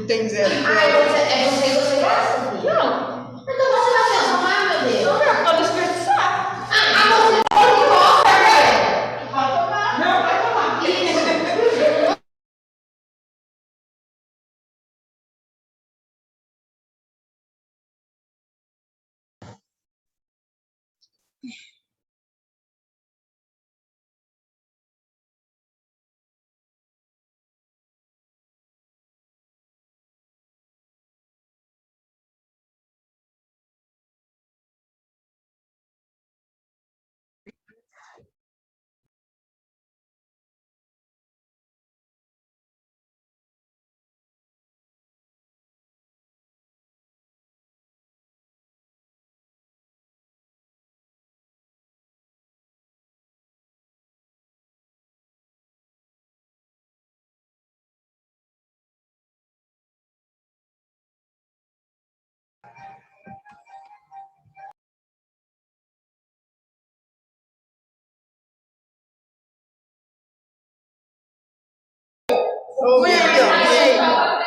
tem zero. É você e você gasta? Não. Então você vai transformar, meu Deus. Não, é pra desperdiçar. Você pode colocar, velho. Pode tomar. Não, vai tomar.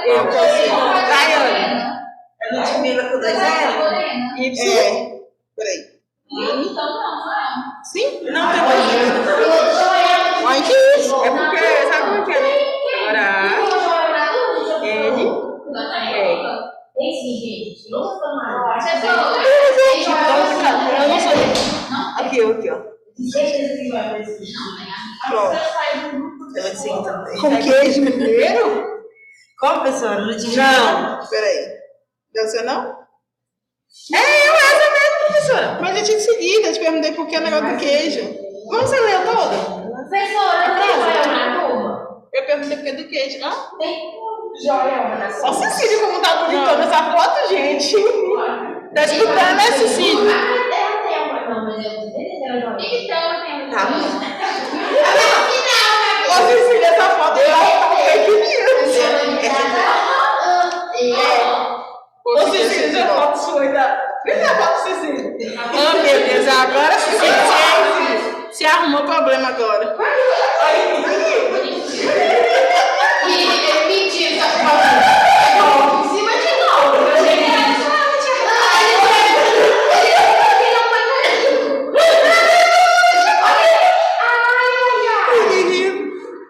Eu consigo. Daiane. É Ludmilla com 2 L? Y? Peraí. Sim? Não tem mais. Olha que isso. É porque, sabe como é, né? Agora, N, Esse, gente. eu não sei. Aqui, ó. Pronto. Com queijo mineiro? Qual pessoa? Não, peraí. Deu seu não? É, eu essa mesmo, professora. Mas eu tinha seguido, eu te perguntei por que o negócio do queijo. Vamos você leu todo? Professora, tem joia na turma? Eu perguntei por que do queijo. Hã? Tem joia na turma? Ó, Cecília, como tá bonitona essa foto, gente. Tá escutando, né, Cecília? Não, mas eu tem Tá. Ô, Cecília, essa foto tá fake news. Ô, Cecília, essa foto sua ainda. Vem cá, foto, Cecília. Oh, meu Deus, agora Cecília se arrumou problema agora. Mentira, tá em cima de novo.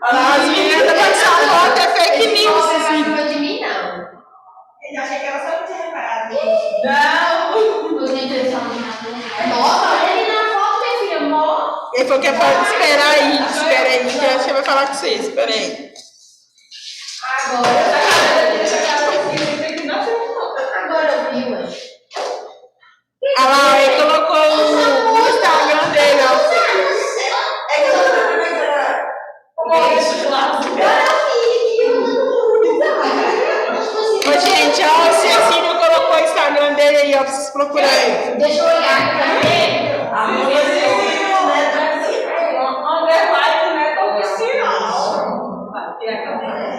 As meninas estão passando a foto, é fake news, Cecília. Não de mim, não. Eu achei que ela só não tinha reparado. Não. Os interessantes na turma. Nossa, olha ali na foto, minha filha, mó. Ele falou que é pra esperar aí, que a gente vai falar com vocês, espera aí. Agora eu vi, ué. Ah lá, ele colocou o Instagram dele, ó. Ô, gente, ó, o Cecília colocou o Instagram dele aí, ó, pra vocês procurarem. Deixa eu olhar aqui pra ver.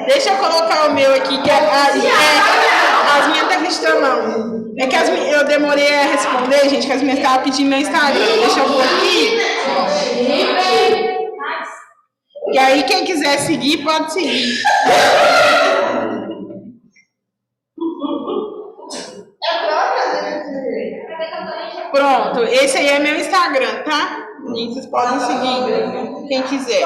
Deixa eu colocar o meu aqui, que as minhas tá registrando não. É que eu demorei a responder, gente, que as minhas estavam pedindo meu Instagram. Deixa eu pôr aqui. E aí, quem quiser seguir, pode seguir. Pronto, esse aí é meu Instagram, tá? E vocês podem seguir, quem quiser.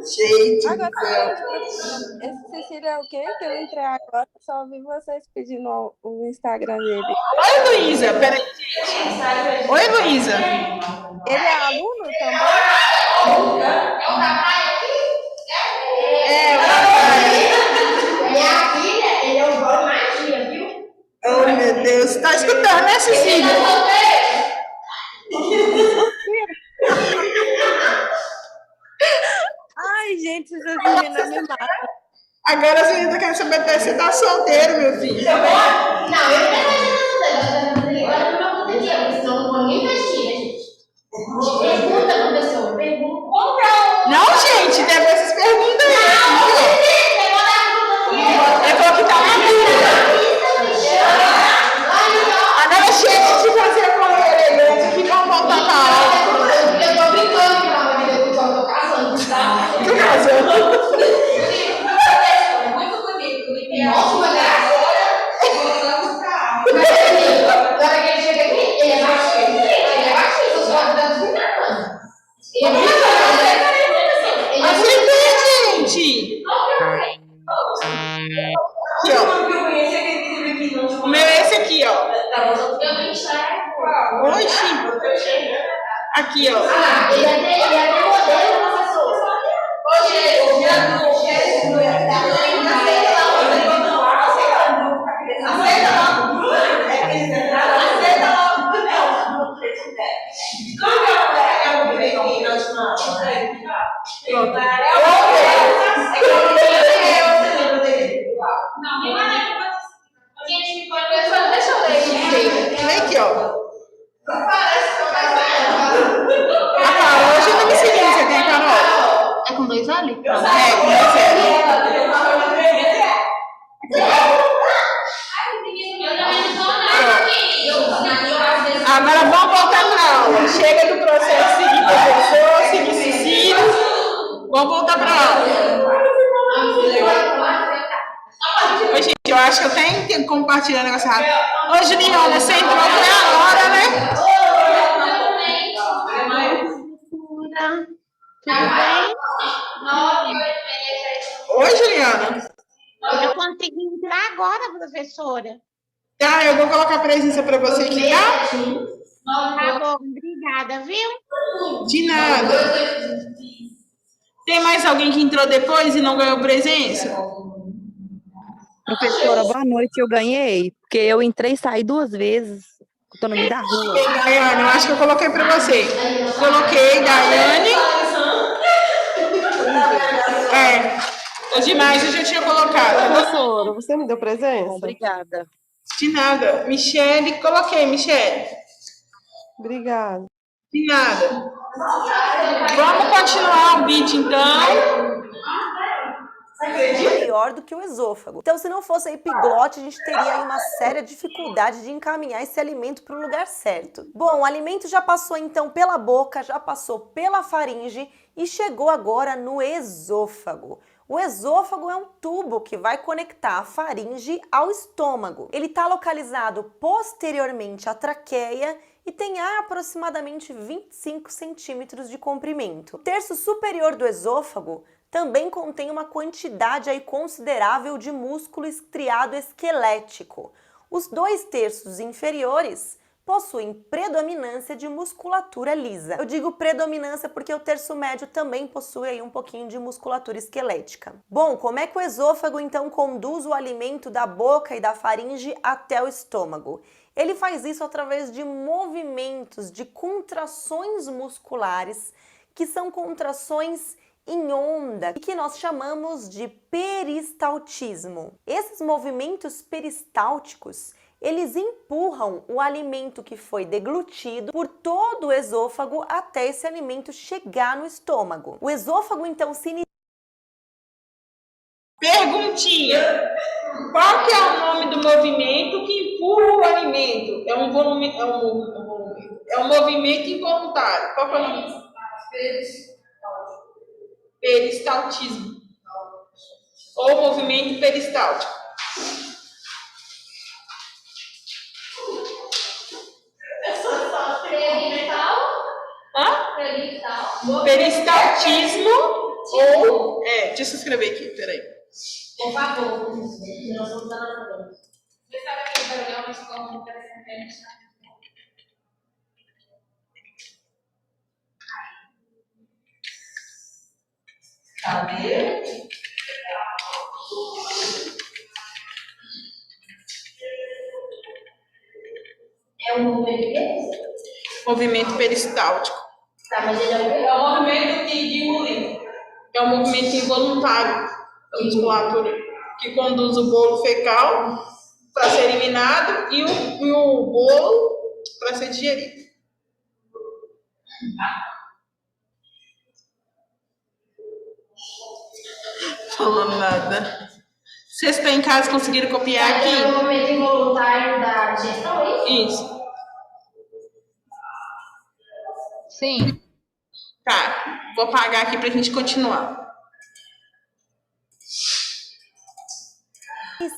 Gente. Agora, esse Cecília é o quê? Que eu entrei agora, só vi vocês pedindo o Instagram dele. Oi, Luísa, peraí, gente. Oi, Luísa. Ele é aluno também? É o da praia aqui? É, o da praia. É aqui, né? Ele é o gol magia, viu? Oh, meu Deus. Tá escutando, né, Cecília? Ai, gente, essas meninas me matam. Agora as meninas querem saber até se você tá solteiro, meu filho. Não, eu não quero fazer agora pro meu conteúdo, porque senão eu não vou nem investir, né, gente? Pergunta pro pessoal, pergunta. Não, gente, depois vocês perguntam aí. Ele falou que tá na dúvida. Agora, gente, de fazer com ele, que vão voltar pra aula. Eu tô brincando que na vida eu tô casando. Eu não enxergo. Oxi! Aqui, ó. Ele até modelo, professor. Deixa eu ler aqui. Vem aqui, ó. A Carol, hoje eu não me segui, você tem, Carol? É com 2 L? É, com você. Agora vamos voltar para a aula. Chega do processo seguir professor, seguir Cecílio. Vamos voltar para a aula. Oi, gente, eu acho que eu tenho que compartilhar o negócio rápido. Ô, Juliana, você entrou foi agora, né? Oi, Juliana. Eu consegui entrar agora, professora. Tá, eu vou colocar a presença para você aqui, tá? Tá bom, obrigada, viu? De nada. Tem mais alguém que entrou depois e não ganhou presença? Professora, boa noite, eu ganhei, porque eu entrei e saí 2 vezes, tô no meio da rua. Daiane, eu acho que eu coloquei para você. Coloquei, Daiane. Os demais eu já tinha colocado. Professora, você me deu presença? Obrigada. De nada. Michele, coloquei, Michele. Obrigada. De nada. Vamos continuar o vídeo, então. Maior do que o esôfago. Então, se não fosse a epiglote, a gente teria aí uma séria dificuldade de encaminhar esse alimento para o lugar certo. Bom, o alimento já passou então pela boca, já passou pela faringe e chegou agora no esôfago. O esôfago é um tubo que vai conectar a faringe ao estômago. Ele está localizado posteriormente à traqueia e tem aproximadamente 25 centímetros de comprimento. O terço superior do esôfago também contém uma quantidade aí considerável de músculo estriado esquelético. Os 2 terços inferiores possuem predominância de musculatura lisa. Eu digo predominância porque o terço médio também possui aí um pouquinho de musculatura esquelética. Bom, como é que o esôfago então conduz o alimento da boca e da faringe até o estômago? Ele faz isso através de movimentos, de contrações musculares, que são contrações em onda, e que nós chamamos de peristaltismo. Esses movimentos peristálticos, eles empurram o alimento que foi deglutido por todo o esôfago até esse alimento chegar no estômago. O esôfago, então, se inicia... Perguntinha. Qual que é o nome do movimento que empurra o alimento? É um movimento involuntário. Qual que é o nome? Peristaltismo. Ou movimento peristáltico. Peristaltismo ou... deixa eu escrever aqui, peraí. Por favor, nós vamos dar na frente. Você sabe aquele programa de como interessante? Cadê? É um movimento? Movimento peristáltico. Tá, mas ele É o movimento de engolir. É um movimento involuntário da musculatura que conduz o bolo fecal para ser eliminado e o bolo para ser digerido. Falando nada. Vocês estão em casa, conseguiram copiar aqui? É o movimento involuntário da digestão, é isso? Isso. Sim. Tá, vou apagar aqui para a gente continuar.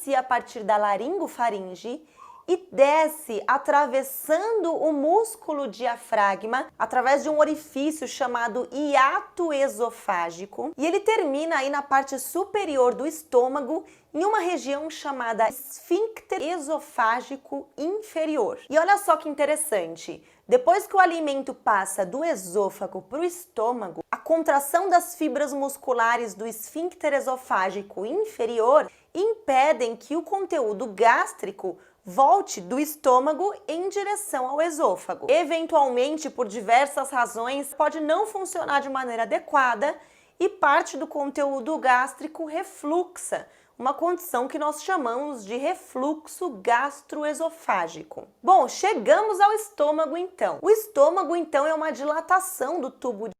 inicia a partir da laringofaringe e desce atravessando o músculo diafragma através de um orifício chamado hiato esofágico, e ele termina aí na parte superior do estômago em uma região chamada esfíncter esofágico inferior. E olha só que interessante, depois que o alimento passa do esôfago para o estômago, a contração das fibras musculares do esfíncter esofágico inferior impedem que o conteúdo gástrico volte do estômago em direção ao esôfago. Eventualmente, por diversas razões, pode não funcionar de maneira adequada e parte do conteúdo gástrico refluxa, uma condição que nós chamamos de refluxo gastroesofágico. Bom, chegamos ao estômago então. O estômago então é uma dilatação do tubo de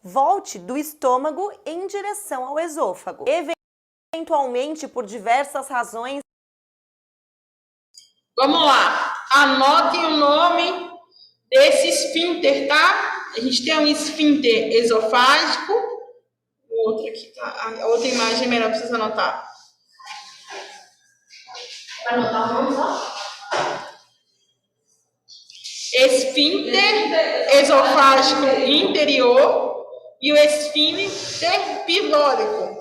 volte do estômago em direção ao esôfago. Eventualmente, por diversas razões. Vamos lá, anotem o nome desse esfíncter, tá? A gente tem um esfíncter esofágico. O outro aqui tá. A outra imagem é melhor para vocês anotar. Vai anotar o nome só? Esfíncter esofágico interior e o esfíncter pilórico.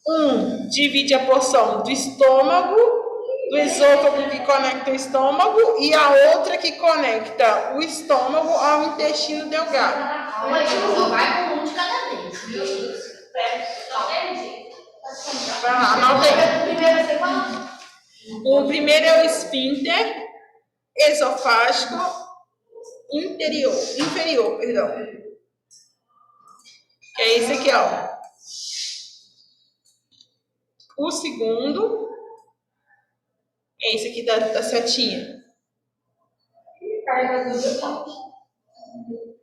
Um divide a porção do estômago, do esôfago que conecta o estômago, e a outra que conecta o estômago ao intestino delgado. Mas não vai com um de cada vez. Meu Deus. Vai lá, anota aí. Primeiro você fala? O primeiro é o esfíncter esofágico inferior, perdão. Que é esse aqui, ó. O segundo é esse aqui da setinha.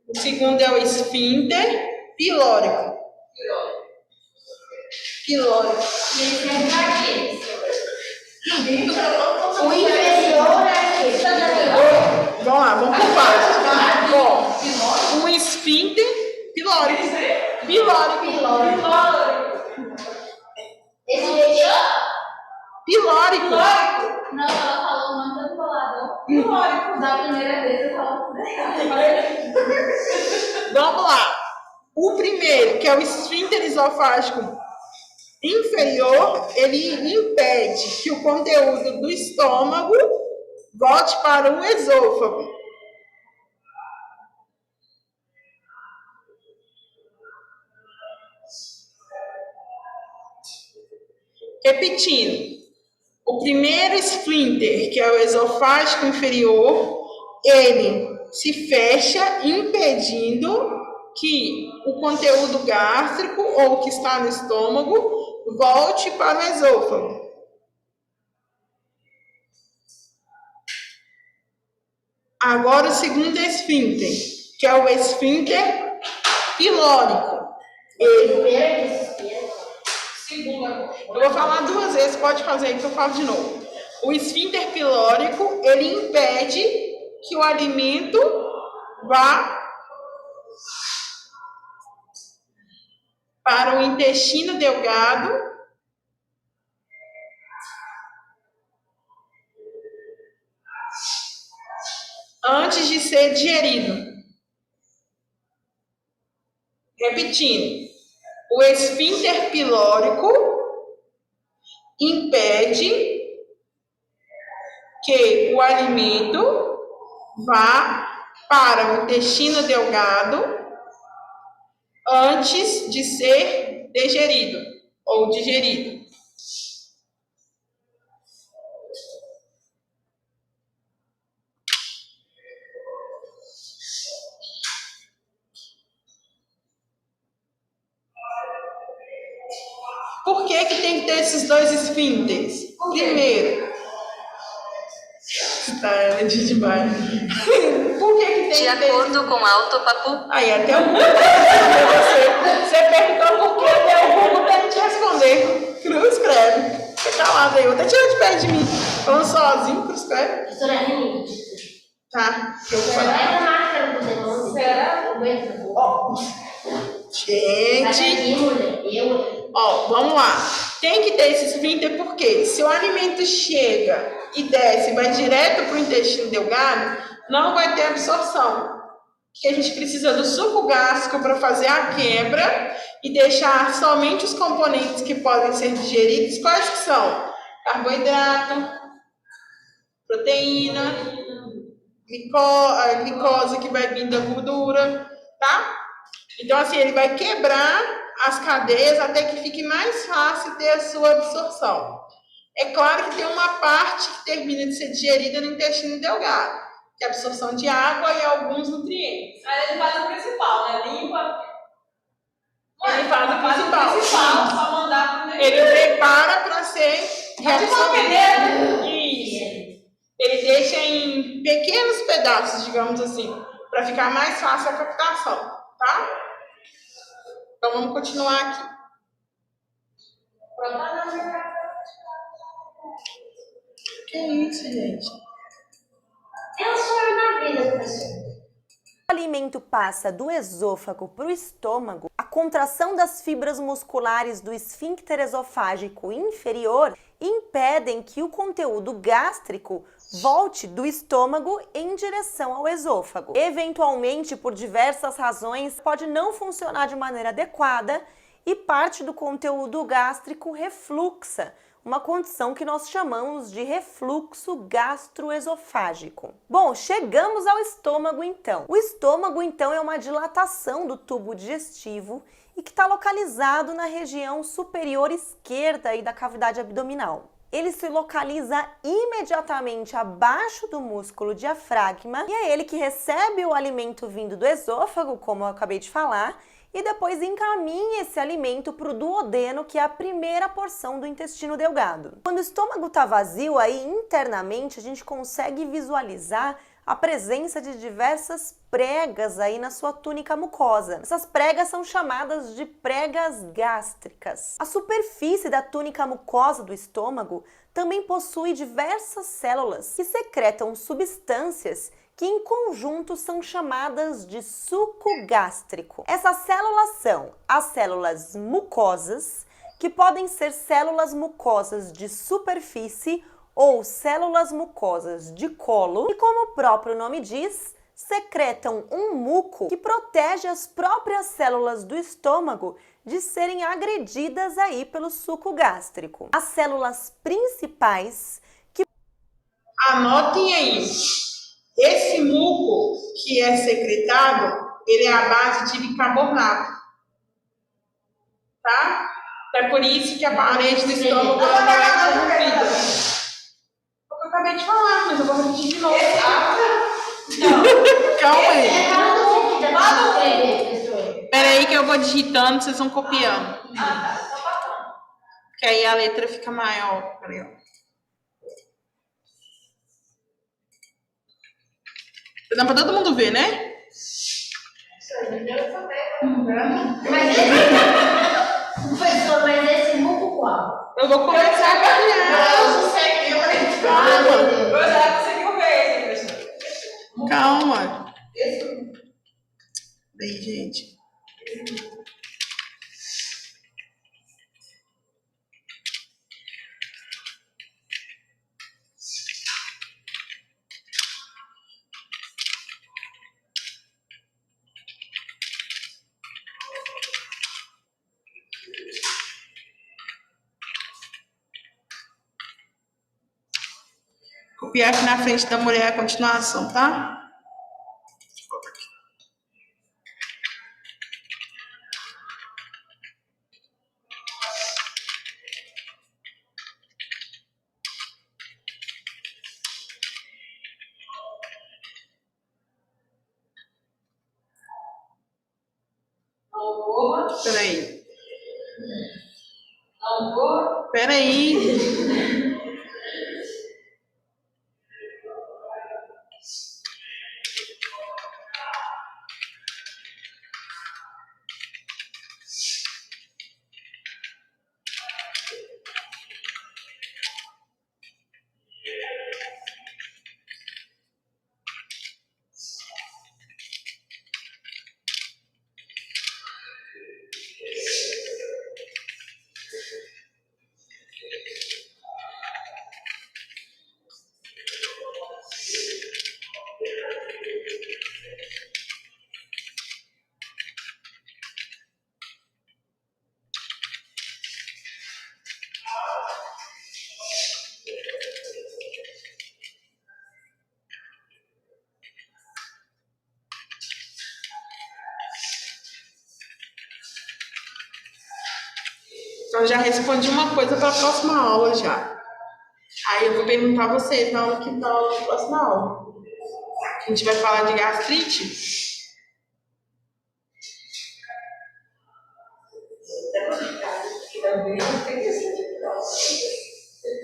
O segundo é o esfíncter pilórico. Esse é pra quê? O inferior é quê? Vamos lá, vamos por partes. Bom, o esfíncter pilórico. Esse região? Pilórico. Não, ela falou o nome do coladão. Da primeira vez eu falo. Vamos lá. O primeiro, que é o esfíncter esofágico inferior, ele impede que o conteúdo do estômago volte para o esôfago. Repetindo, o primeiro esfíncter, que é o esofágico inferior, ele se fecha, impedindo que o conteúdo gástrico ou que está no estômago volte para o esôfago. Agora o segundo esfíncter, que é o esfíncter pilórico. Eu vou falar duas vezes, pode fazer aí que eu falo de novo. O esfíncter pilórico, ele impede que o alimento vá para o intestino delgado antes de ser digerido. Repetindo, o esfíncter pilórico impede que o alimento vá para o intestino delgado antes de ser digerido ou digerido. Por que tem que ter esses dois esfíncteres? Primeiro, tá demais. Por que tem que ter? De acordo com Autopapu. Aí, até o Google responder você. Você perguntou por que, até o Google tem que te responder. Cruz, credo. Fica calado aí, eu até tirar de perto de mim. Falando sozinho, cruz, credo. Professora Renita. Tá, eu vou falar. Pega a máscara do demônio. Será? Ó, gente. Mulher. Ó, vamos lá. Tem que ter esse esfíncter porque se o alimento chega e desce e vai direto para o intestino delgado, não vai ter absorção. que a gente precisa do suco gástrico para fazer a quebra e deixar somente os componentes que podem ser digeridos. Quais que são? Carboidrato, proteína, a glicose que vai vir da gordura, tá? Então, assim, ele vai quebrar as cadeias até que fique mais fácil ter a sua absorção. É claro que tem uma parte que termina de ser digerida no intestino delgado, que é a absorção de água e alguns nutrientes. Aí ele faz o principal, né? Limpa. Ele faz o principal. Só mandar pro Ele prepara para ser peneira. Isso. Ele deixa em pequenos pedaços, digamos assim, para ficar mais fácil a captação, tá? Então vamos continuar aqui. Que isso, gente? É o sonho da vida, professor. O alimento passa do esôfago para o estômago, a contração das fibras musculares do esfíncter esofágico inferior impedem que o conteúdo gástrico volte do estômago em direção ao esôfago. Eventualmente, por diversas razões, pode não funcionar de maneira adequada e parte do conteúdo gástrico refluxa, uma condição que nós chamamos de refluxo gastroesofágico. Bom, chegamos ao estômago então. O estômago então é uma dilatação do tubo digestivo e que está localizado na região superior esquerda aí da cavidade abdominal. Ele se localiza imediatamente abaixo do músculo diafragma e é ele que recebe o alimento vindo do esôfago, como eu acabei de falar, e depois encaminha esse alimento para o duodeno, que é a primeira porção do intestino delgado. Quando o estômago está vazio, aí internamente a gente consegue visualizar a presença de diversas pregas aí na sua túnica mucosa. Essas pregas são chamadas de pregas gástricas. A superfície da túnica mucosa do estômago também possui diversas células que secretam substâncias que em conjunto são chamadas de suco gástrico. Essas células são as células mucosas, que podem ser células mucosas de superfície ou células mucosas de colo, e como o próprio nome diz, secretam um muco que protege as próprias células do estômago de serem agredidas aí pelo suco gástrico. As células principais que... Anotem aí. Esse muco que é secretado, ele é a base de bicarbonato, tá? É por isso que a parede do estômago ela não é corrompida. Eu acabei de falar, mas eu vou repetir de novo. Calma aí. Espera aí que eu vou digitando, vocês vão copiando. Que aí a letra fica maior. Peraí, ó. Dá pra todo mundo ver, né? Professor, mas esse muco qual? Eu vou começar a caminhar. Calma. Você conseguiu ver esse, professor? Calma. Bem, gente. Copiar aqui na frente da mulher a continuação, tá? Peraí. Peraí. Eu já respondi uma coisa para a próxima aula já. Aí eu vou perguntar a vocês na aula que tá na próxima aula. A gente vai falar de gastrite.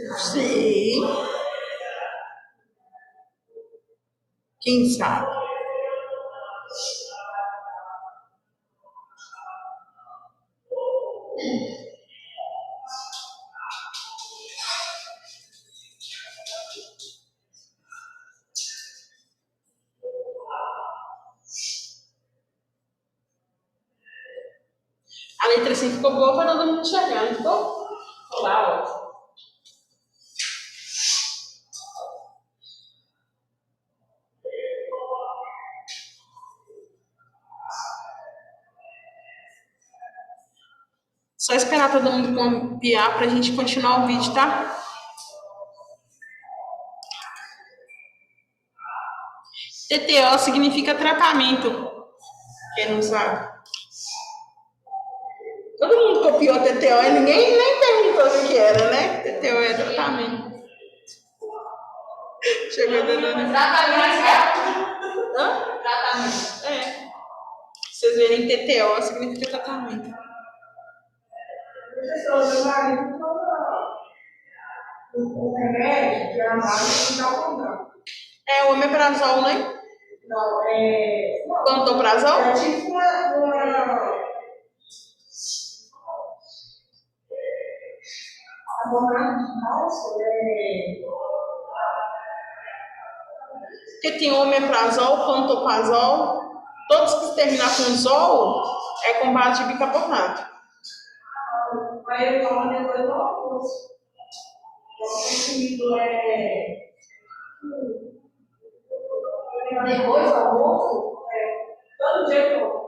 Não sei. Quem sabe? A letra assim ficou boa para todo mundo chegar, não ficou? Olá, ó. Só esperar todo mundo copiar pra gente continuar o vídeo, tá? TTO significa tratamento. Quem não sabe? Todo mundo copiou TTO e ninguém nem perguntou o que era, né? TTO é tratamento. Chegou dando. Tratamento. Hã? Tratamento. É. Vocês verem TTO significa tratamento. O remédio que é análise não dá o condão. É o omeprazol, né? Não, é. Pantoprazol? É tipo uma. Carbonato de cálcio é. Porque tem omeprazol, pantoprazol, todos que terminam com zol é com base de bicarbonato. Aí eu tomo depois do almoço. Consumido é. Depois do almoço? Todo dia eu tomo.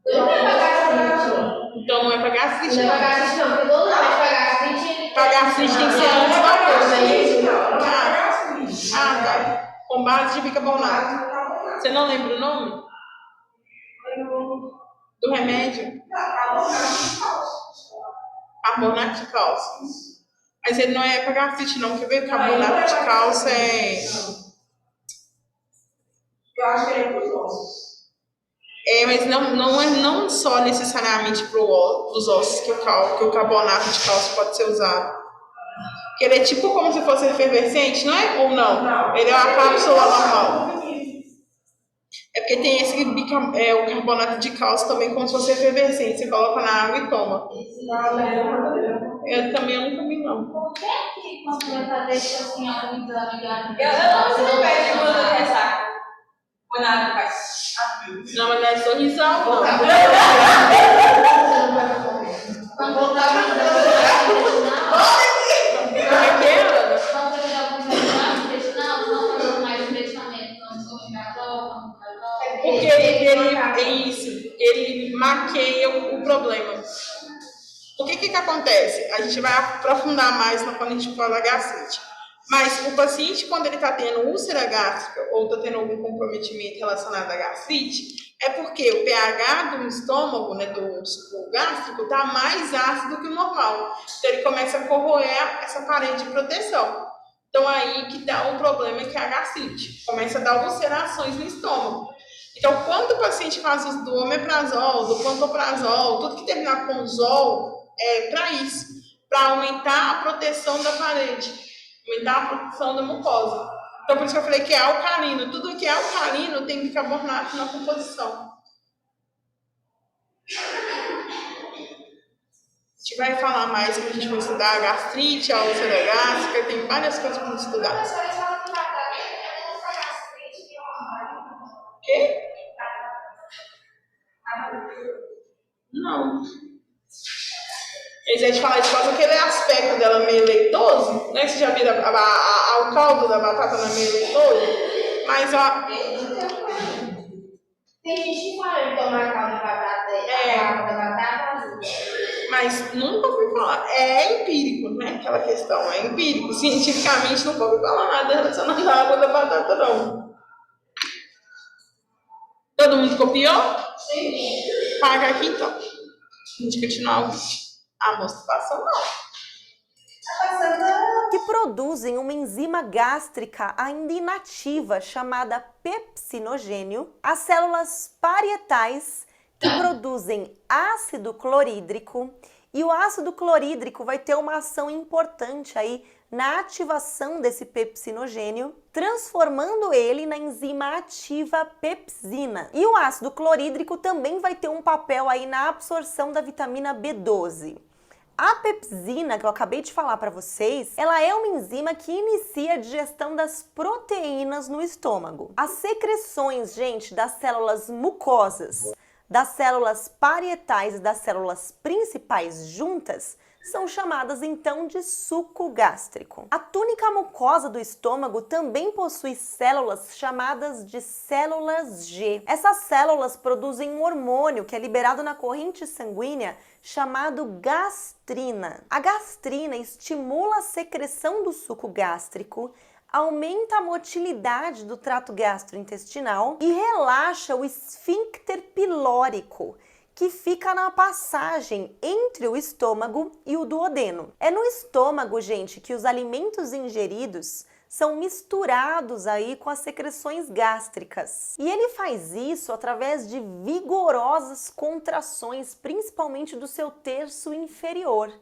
Não é pra gastrite. Então não é pra gastrite, Não é pra não. gastrite, não, porque todo mundo pra gastrite. Pra gastrite tem que ser antes do almoço, né? Ah, tá. Com base de bicarbonato. Você não lembra o nome do remédio? Carbonato de cálcio. Mas ele não é pra gastrite, não. Quer ver? Carbonato de cálcio é. Eu acho que ele é para os ossos. É, mas não só necessariamente para os ossos que o carbonato de cálcio pode ser usado. Porque ele é tipo como se fosse efervescente, não é? Ou não? Não. Ele é uma cápsula normal. É porque tem o carbonato de cálcio também como se fosse efervescente. Você coloca na água e toma. Eu também nunca vi, não. Por que quando vai fazer isso assim, algum exame de Eu não pede quando eu ressaca. Põe na água, faz. Não, mas não é sorrisão, não. Quando voltar para o Como é que é, Ana? quando eu já vou jogar no intestinal, não vou mais o medicamento, não sou obrigatório, Porque ele maqueia o problema. O que acontece? A gente vai aprofundar mais quando a gente falar da gastrite. Mas o paciente, quando ele está tendo úlcera gástrica ou está tendo algum comprometimento relacionado à gastrite, é porque o pH do estômago, né, do suco gástrico, está mais ácido que o normal. Então ele começa a corroer essa parede de proteção. Então aí que dá um problema que é a gastrite. Começa a dar ulcerações no estômago. Então quando o paciente faz uso do omeprazol, do pantoprazol, tudo que terminar com zol, é para isso. Para aumentar a proteção da parede. Aumentar a proteção da mucosa. Então, por isso que eu falei que é alcalino. Tudo que é alcalino tem bicarbonato na composição. A gente vai falar mais quando a gente for estudar a gastrite, a úlcera gástrica, tem várias coisas para estudar. O quê? Não. Eles vão te falar isso por causa daquele aspecto dela meio leitoso, né? Você já viu o caldo da batata na meio leitoso? Mas ó. Tem gente que fala de tomar caldo de batata, a da batata. Mas nunca ouvi falar. É empírico, né? Aquela questão. É empírico. Cientificamente nunca ouvi falar nada relacionado à água da batata, não. Todo mundo copiou? Sim. Paga aqui então. A gente continuar o vídeo. A mostração não. Que produzem uma enzima gástrica ainda inativa chamada pepsinogênio, as células parietais, que produzem ácido clorídrico, e o ácido clorídrico vai ter uma ação importante aí na ativação desse pepsinogênio, transformando ele na enzima ativa pepsina. E o ácido clorídrico também vai ter um papel aí na absorção da vitamina B12. A pepsina, que eu acabei de falar para vocês, ela é uma enzima que inicia a digestão das proteínas no estômago. As secreções, gente, das células mucosas, das células parietais e das células principais juntas são chamadas então de suco gástrico. A túnica mucosa do estômago também possui células chamadas de células G. Essas células produzem um hormônio que é liberado na corrente sanguínea chamado gastrina. A gastrina estimula a secreção do suco gástrico, aumenta a motilidade do trato gastrointestinal e relaxa o esfíncter pilórico, que fica na passagem entre o estômago e o duodeno. É no estômago, gente, que os alimentos ingeridos são misturados aí com as secreções gástricas. E ele faz isso através de vigorosas contrações, principalmente do seu terço inferior.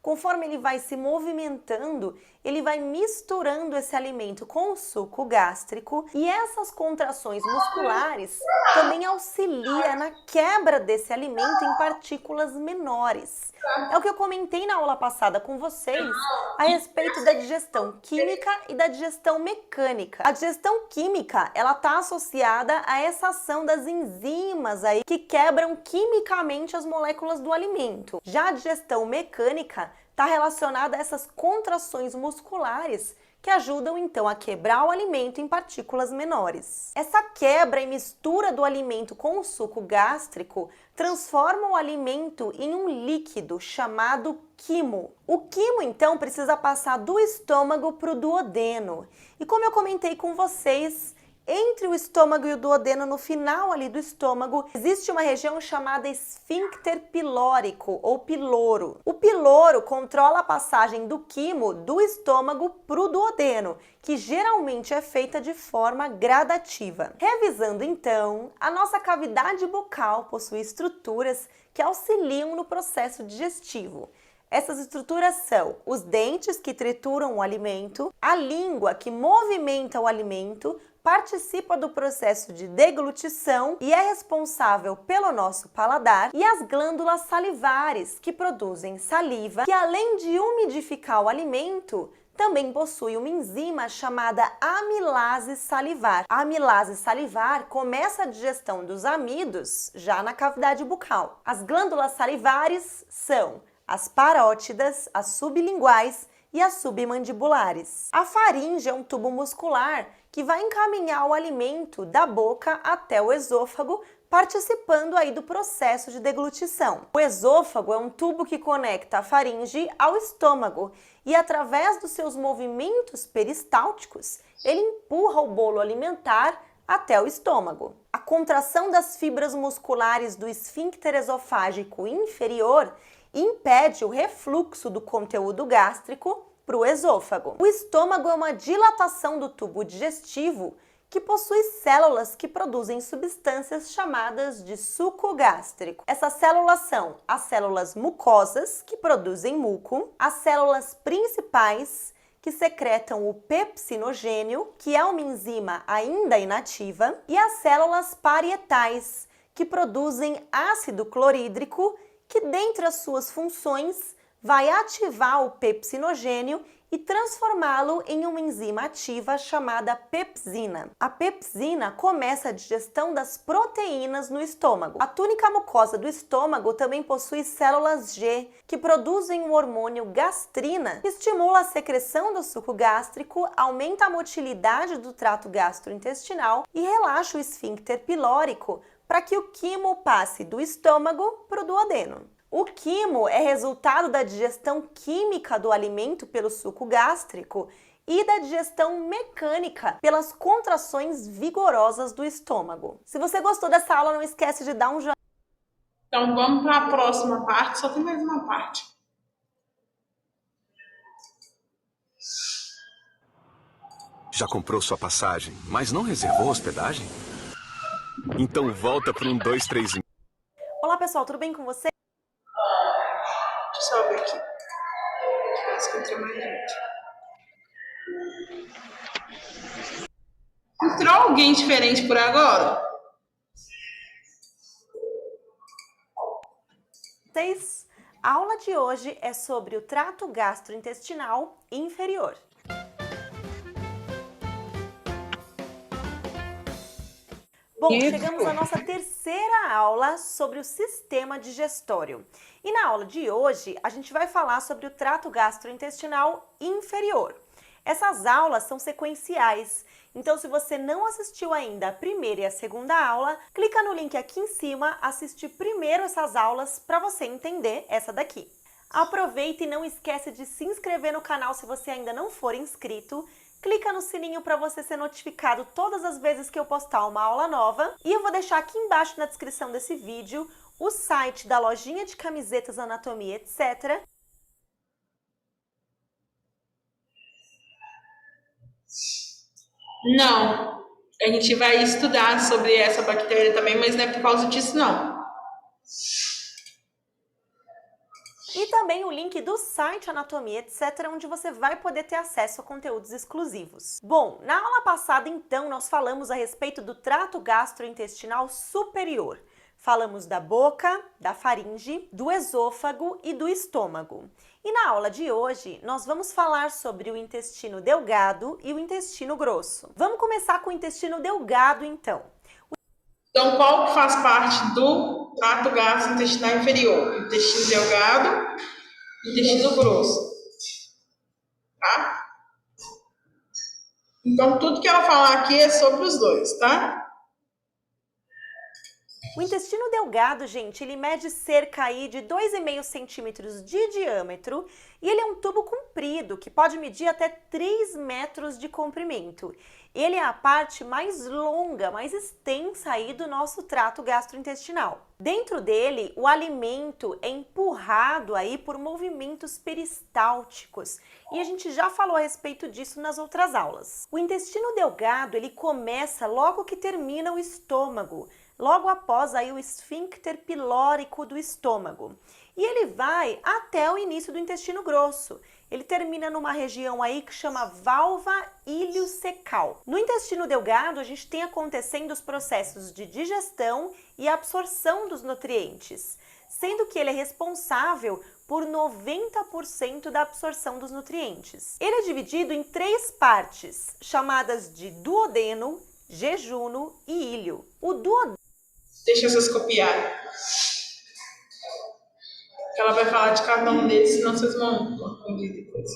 Conforme ele vai se movimentando, ele vai misturando esse alimento com o suco gástrico e essas contrações musculares também auxiliam na quebra desse alimento em partículas menores. É o que eu comentei na aula passada com vocês a respeito da digestão química e da digestão mecânica. A digestão química, ela está associada a essa ação das enzimas aí que quebram quimicamente as moléculas do alimento. Já a digestão mecânica está relacionada a essas contrações musculares que ajudam então a quebrar o alimento em partículas menores. Essa quebra e mistura do alimento com o suco gástrico transforma o alimento em um líquido chamado quimo. O quimo então precisa passar do estômago para o duodeno. E como eu comentei com vocês, entre o estômago e o duodeno, no final ali do estômago, existe uma região chamada esfíncter pilórico ou piloro. O piloro controla a passagem do quimo do estômago para o duodeno, que geralmente é feita de forma gradativa. Revisando então, a nossa cavidade bucal possui estruturas que auxiliam no processo digestivo. Essas estruturas são os dentes que trituram o alimento, a língua que movimenta o alimento, participa do processo de deglutição e é responsável pelo nosso paladar, e as glândulas salivares, que produzem saliva, que além de umidificar o alimento, também possui uma enzima chamada amilase salivar. A amilase salivar começa a digestão dos amidos já na cavidade bucal. As glândulas salivares são as parótidas, as sublinguais e as submandibulares. A faringe é um tubo muscular que vai encaminhar o alimento da boca até o esôfago, participando aí do processo de deglutição. O esôfago é um tubo que conecta a faringe ao estômago e, através dos seus movimentos peristálticos, ele empurra o bolo alimentar até o estômago. A contração das fibras musculares do esfíncter esofágico inferior impede o refluxo do conteúdo gástrico para o esôfago. O estômago é uma dilatação do tubo digestivo que possui células que produzem substâncias chamadas de suco gástrico. Essas células são as células mucosas, que produzem muco, as células principais, que secretam o pepsinogênio, que é uma enzima ainda inativa, e as células parietais, que produzem ácido clorídrico, que dentre as suas funções vai ativar o pepsinogênio e transformá-lo em uma enzima ativa chamada pepsina. A pepsina começa a digestão das proteínas no estômago. A túnica mucosa do estômago também possui células G, que produzem o hormônio gastrina, que estimula a secreção do suco gástrico, aumenta a motilidade do trato gastrointestinal e relaxa o esfíncter pilórico para que o quimo passe do estômago para o duodeno. O quimo é resultado da digestão química do alimento pelo suco gástrico e da digestão mecânica pelas contrações vigorosas do estômago. Se você gostou dessa aula, não esquece de dar um joinha. Então vamos para a próxima parte, só tem mais uma parte. Já comprou sua passagem, mas não reservou hospedagem? Então volta para um 2, 3 e... Olá pessoal, tudo bem com você? Deixa eu só ver aqui. Parece que entrou mais gente. Entrou alguém diferente por agora? A aula de hoje é sobre o trato gastrointestinal inferior. Bom, chegamos à nossa terceira aula sobre o sistema digestório. E na aula de hoje, a gente vai falar sobre o trato gastrointestinal inferior. Essas aulas são sequenciais, então se você não assistiu ainda a primeira e a segunda aula, clica no link aqui em cima, assiste primeiro essas aulas para você entender essa daqui. Aproveita e não esquece de se inscrever no canal se você ainda não for inscrito. Clica no sininho para você ser notificado todas as vezes que eu postar uma aula nova. E eu vou deixar aqui embaixo na descrição desse vídeo o site da lojinha de camisetas, anatomia, etc. Não. A gente vai estudar sobre essa bactéria também, mas não é por causa disso, não. E também o link do site Anatomia, etc., onde você vai poder ter acesso a conteúdos exclusivos. Bom, na aula passada, então, nós falamos a respeito do trato gastrointestinal superior. Falamos da boca, da faringe, do esôfago e do estômago. E na aula de hoje, nós vamos falar sobre o intestino delgado e o intestino grosso. Vamos começar com o intestino delgado, então. Então, qual que faz parte do trato gastrointestinal inferior? Intestino delgado e intestino grosso. Tá? Então, tudo que ela falar aqui é sobre os dois, tá? O intestino delgado, gente, ele mede cerca aí de 2,5 centímetros de diâmetro e ele é um tubo comprido que pode medir até 3 metros de comprimento. Ele é a parte mais longa, mais extensa aí do nosso trato gastrointestinal. Dentro dele, o alimento é empurrado aí por movimentos peristálticos e a gente já falou a respeito disso nas outras aulas. O intestino delgado, ele começa logo que termina o estômago, logo após aí o esfíncter pilórico do estômago. E ele vai até o início do intestino grosso. Ele termina numa região aí que chama válvula iliocecal. No intestino delgado, a gente tem acontecendo os processos de digestão e absorção dos nutrientes, sendo que ele é responsável por 90% da absorção dos nutrientes. Ele é dividido em 3 partes, chamadas de duodeno, jejuno e íleo. O duodeno... Deixa vocês copiarem. Ela vai falar de cada um deles, senão vocês vão confundir depois.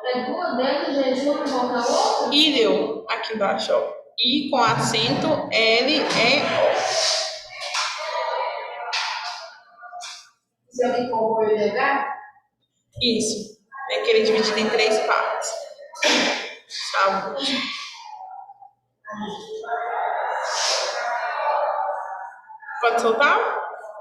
É duodeno, jejum, boca outra? Íleo, aqui embaixo, ó. I com acento L-E-O. Você me compõe o delgado? Isso. É que ele é dividido em 3 partes. Sabe? Pode soltar?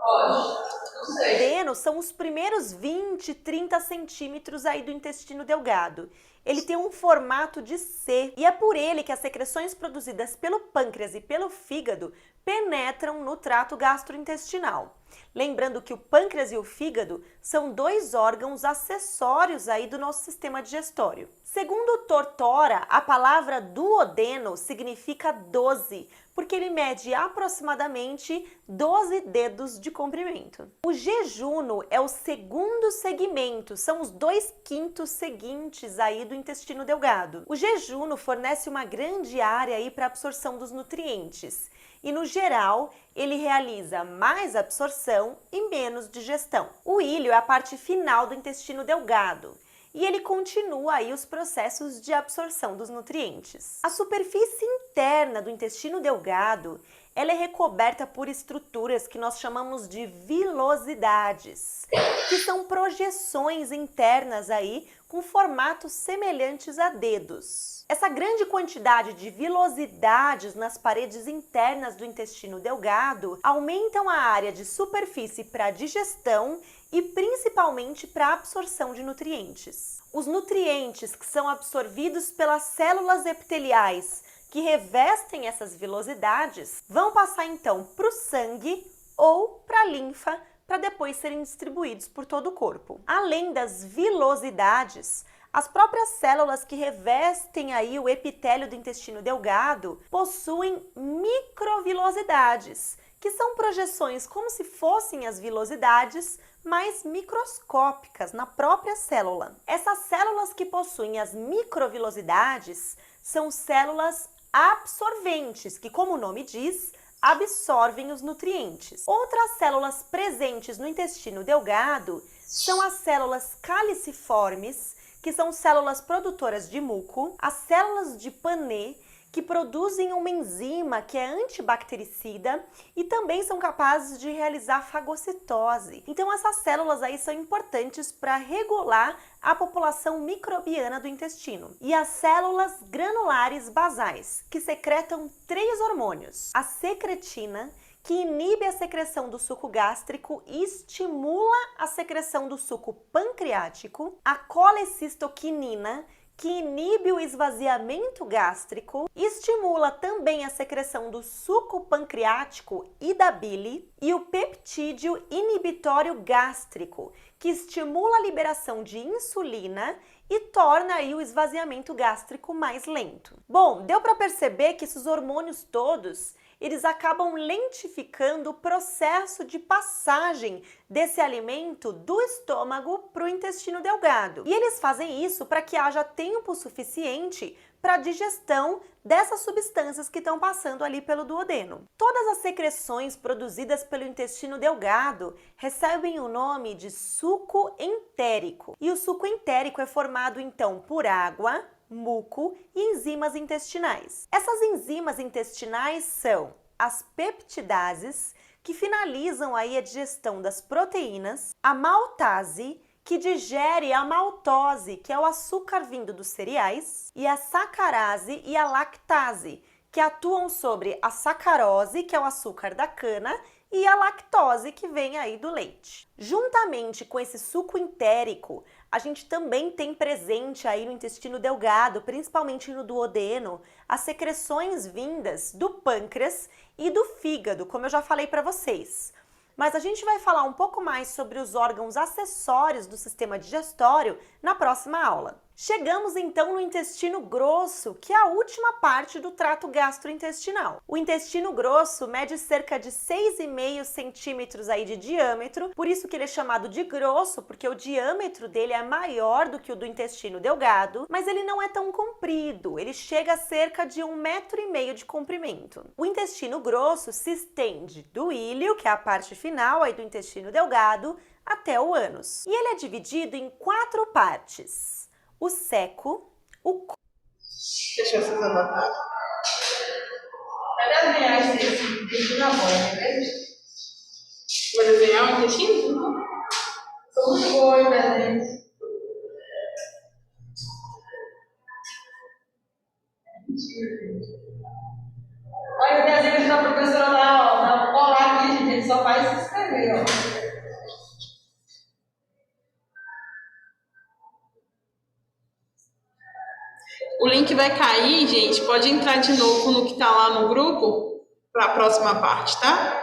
Pode. Duodeno são os primeiros 20, 30 centímetros aí do intestino delgado. Ele tem um formato de C e é por ele que as secreções produzidas pelo pâncreas e pelo fígado penetram no trato gastrointestinal. Lembrando que o pâncreas e o fígado são 2 órgãos acessórios aí do nosso sistema digestório. Segundo Tortora, a palavra duodeno significa 12, porque ele mede aproximadamente 12 dedos de comprimento. O jejuno é o segundo segmento, são os 2/5 seguintes aí do intestino delgado. O jejuno fornece uma grande área aí para absorção dos nutrientes. E, no geral, ele realiza mais absorção e menos digestão. O íleo é a parte final do intestino delgado e ele continua aí os processos de absorção dos nutrientes. A superfície interna do intestino delgado ela é recoberta por estruturas que nós chamamos de vilosidades, que são projeções internas aí com formatos semelhantes a dedos. Essa grande quantidade de vilosidades nas paredes internas do intestino delgado aumentam a área de superfície para digestão e principalmente para absorção de nutrientes. Os nutrientes que são absorvidos pelas células epiteliais que revestem essas vilosidades vão passar então para o sangue ou para a linfa para depois serem distribuídos por todo o corpo. Além das vilosidades, as próprias células que revestem aí o epitélio do intestino delgado possuem microvilosidades, que são projeções como se fossem as vilosidades, mas microscópicas na própria célula. Essas células que possuem as microvilosidades são células absorventes, que, como o nome diz, absorvem os nutrientes. Outras células presentes no intestino delgado são as células caliciformes, que são células produtoras de muco, as células de Pannet, que produzem uma enzima que é antibactericida e também são capazes de realizar fagocitose. Então essas células aí são importantes para regular a população microbiana do intestino. E as células granulares basais, que secretam 3 hormônios: a secretina, que inibe a secreção do suco gástrico e estimula a secreção do suco pancreático, a colecistoquinina, que inibe o esvaziamento gástrico, estimula também a secreção do suco pancreático e da bile, e o peptídeo inibitório gástrico, que estimula a liberação de insulina e torna aí o esvaziamento gástrico mais lento. Bom, deu para perceber que esses hormônios todos eles acabam lentificando o processo de passagem desse alimento do estômago para o intestino delgado. E eles fazem isso para que haja tempo suficiente para a digestão dessas substâncias que estão passando ali pelo duodeno. Todas as secreções produzidas pelo intestino delgado recebem o nome de suco entérico. E o suco entérico é formado então por água, muco e enzimas intestinais. Essas enzimas intestinais são as peptidases, que finalizam aí a digestão das proteínas, a maltase, que digere a maltose, que é o açúcar vindo dos cereais, e a sacarase e a lactase, que atuam sobre a sacarose, que é o açúcar da cana, e a lactose, que vem aí do leite. Juntamente com esse suco entérico, a gente também tem presente aí no intestino delgado, principalmente no duodeno, as secreções vindas do pâncreas e do fígado, como eu já falei para vocês. Mas a gente vai falar um pouco mais sobre os órgãos acessórios do sistema digestório na próxima aula. Chegamos então no intestino grosso, que é a última parte do trato gastrointestinal. O intestino grosso mede cerca de 6,5 centímetros aí de diâmetro, por isso que ele é chamado de grosso, porque o diâmetro dele é maior do que o do intestino delgado, mas ele não é tão comprido, ele chega a cerca de 1,5 metro de comprimento. O intestino grosso se estende do íleo, que é a parte final aí do intestino delgado, até o ânus. E ele é dividido em 4 partes: o seco, o... Deixa vocês anotar. Vai desenhar esse vídeo na bola, né? Vai desenhar o intestino? Como foi o desenho? Olha o desenho da professora lá, ó. Na colar aqui, gente, ele só faz se escrever, ó. O link vai cair, gente. Pode entrar de novo no que está lá no grupo para a próxima parte, tá?